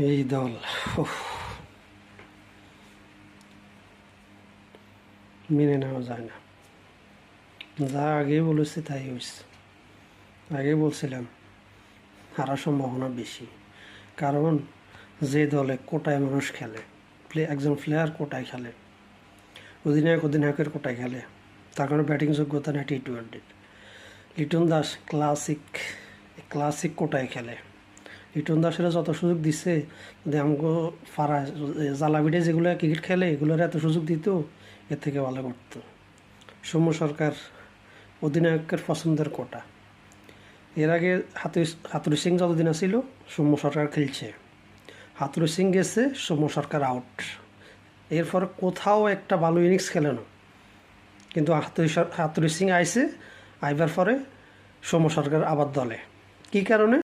এই দল মেনে নেওয়া যায় না। যা আগে বলেছি তাই হয়েছে। আগে বলছিলাম হারার সম্ভাবনা বেশি, কারণ যে দলে কোটায় মানুষ খেলে, একজন প্লেয়ার কোটায় খেলে, অধিনায়কের কোটায় খেলে, তার কারণে ব্যাটিং যোগ্যতা নেই টি-20। লিটন দাস ক্লাসিক কোটায় খেলে। লিটন দাসেরা যত সুযোগ দিচ্ছে, যদি আমাকে ফারায় জালাবিডে যেগুলো ক্রিকেট খেলে এগুলোর এত সুযোগ দিত, এর থেকে ভালো করতো। সৌম্য সরকার অধিনায়কের পছন্দের কোটা। এর আগে হাতুড়ি সিং যতদিন ছিল সৌম্য সরকার খেলছে, হাতুড়ি সিং গেছে, সৌম্য সরকার আউট। এরপর কোথাও একটা ভালো ইনিংস খেলে না, কিন্তু হাতুড়ি সিং আইছে, আইবার পরে সৌম্য সরকার আবার দলে। কী কারণে?